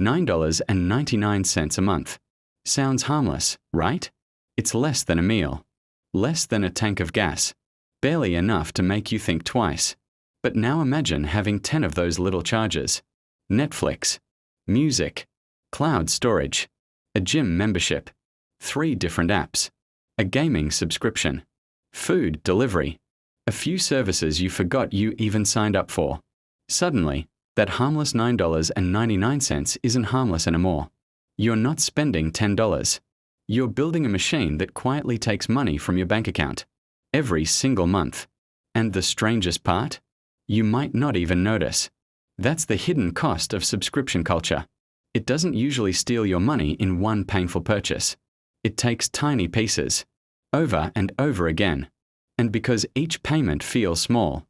$9.99 a month. Sounds harmless, right? It's less than a meal. Less than a tank of gas. Barely enough to make you think twice. But now imagine having 10 of those little charges. Netflix, music, cloud storage, a gym membership, 3 different apps, a gaming subscription, food delivery, a few services you forgot you even signed up for. Suddenly, that harmless $9.99 isn't harmless anymore. You're not spending $10. You're building a machine that quietly takes money from your bank account every single month. And the strangest part? You might not even notice. That's the hidden cost of subscription culture. It doesn't usually steal your money in one painful purchase. It takes tiny pieces, over and over again. And because each payment feels small,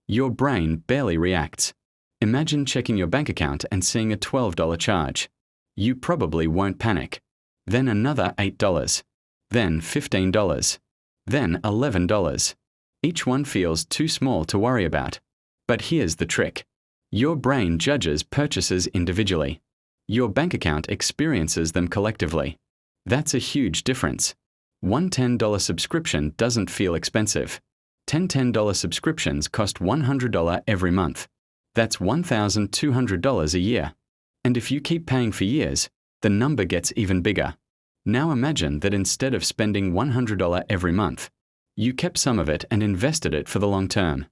your brain barely reacts. Imagine checking your bank account and seeing a $12 charge. You probably won't panic. Then another $8. Then $15. Then $11. Each one feels too small to worry about. But here's the trick. Your brain judges purchases individually. Your bank account experiences them collectively. That's a huge difference. One $10 subscription doesn't feel expensive. 10 $10 subscriptions cost $100 every month. That's $1,200 a year. And if you keep paying for years, the number gets even bigger. Now imagine that instead of spending $100 every month, you kept some of it and invested it for the long term.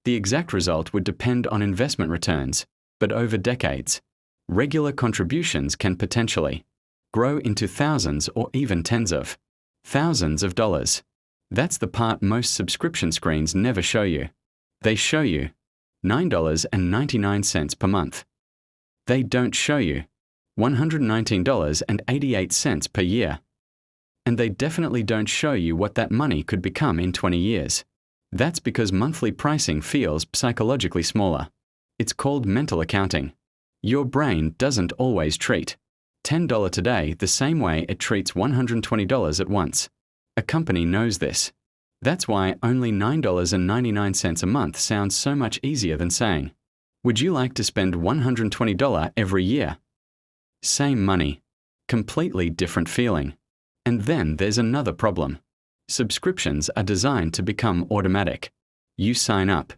The exact result would depend on investment returns, but over decades, regular contributions can potentially grow into thousands or even tens of thousands of dollars. That's the part most subscription screens never show you. They show you $9.99 per month. They don't show you $119.88 per year. And they definitely don't show you what that money could become in 20 years. That's because monthly pricing feels psychologically smaller. It's called mental accounting. Your brain doesn't always treat $10 today the same way it treats $120 at once. A company knows this. That's why only $9.99 a month sounds so much easier than saying, "Would you like to spend $120 every year?" Same money. Completely different feeling. And then there's another problem. Subscriptions are designed to become automatic. You sign up,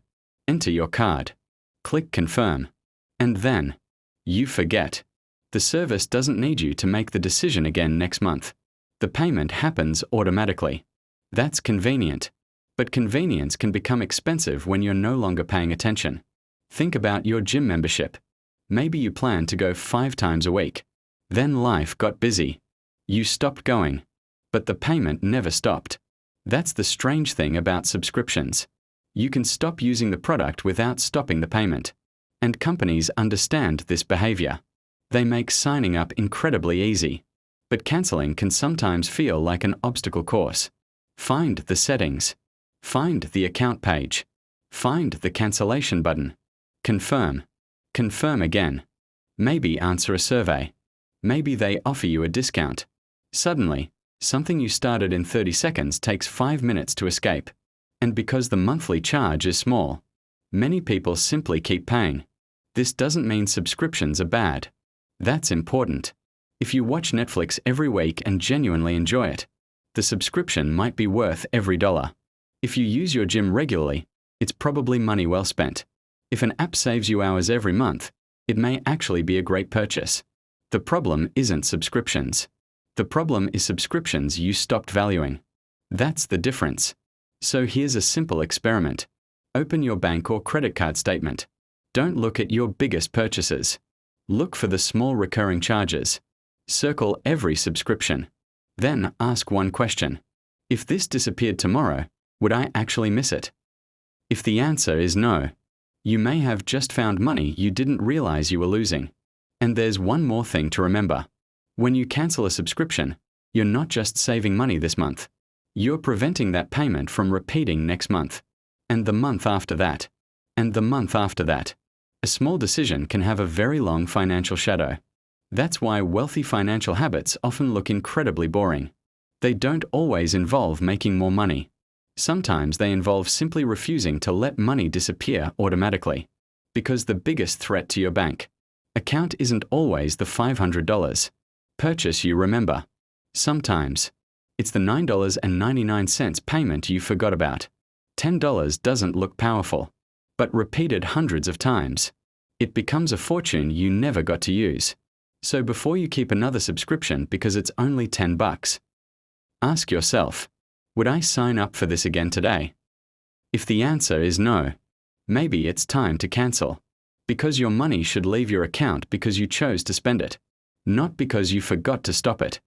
enter your card, click confirm, and then you forget. The service doesn't need you to make the decision again next month. The payment happens automatically. That's convenient. But convenience can become expensive when you're no longer paying attention. Think about your gym membership. Maybe you planned to go 5 times a week. Then life got busy. You stopped going. But the payment never stopped. That's the strange thing about subscriptions. You can stop using the product without stopping the payment. And companies understand this behavior. They make signing up incredibly easy. But canceling can sometimes feel like an obstacle course. Find the settings. Find the account page. Find the cancellation button. Confirm. Confirm again. Maybe answer a survey. Maybe they offer you a discount. Suddenly, something you started in 30 seconds takes 5 minutes to escape. And because the monthly charge is small, many people simply keep paying. This doesn't mean subscriptions are bad. That's important. If you watch Netflix every week and genuinely enjoy it, the subscription might be worth every dollar. If you use your gym regularly, it's probably money well spent. If an app saves you hours every month, it may actually be a great purchase. The problem isn't subscriptions. The problem is subscriptions you stopped valuing. That's the difference. So here's a simple experiment. Open your bank or credit card statement. Don't look at your biggest purchases. Look for the small recurring charges. Circle every subscription. Then ask one question. If this disappeared tomorrow, would I actually miss it? If the answer is no, you may have just found money you didn't realize you were losing. And there's one more thing to remember. When you cancel a subscription, you're not just saving money this month. You're preventing that payment from repeating next month, and the month after that, and the month after that. A small decision can have a very long financial shadow. That's why wealthy financial habits often look incredibly boring. They don't always involve making more money. Sometimes they involve simply refusing to let money disappear automatically. Because the biggest threat to your bank Account isn't always the $500 purchase you remember. Sometimes it's the $9.99 payment you forgot about. $10 doesn't look powerful, but repeated hundreds of times, it becomes a fortune you never got to use. So before you keep another subscription because it's only $10, ask yourself, would I sign up for this again today? If the answer is no, maybe it's time to cancel. Because your money should leave your account because you chose to spend it, not because you forgot to stop it.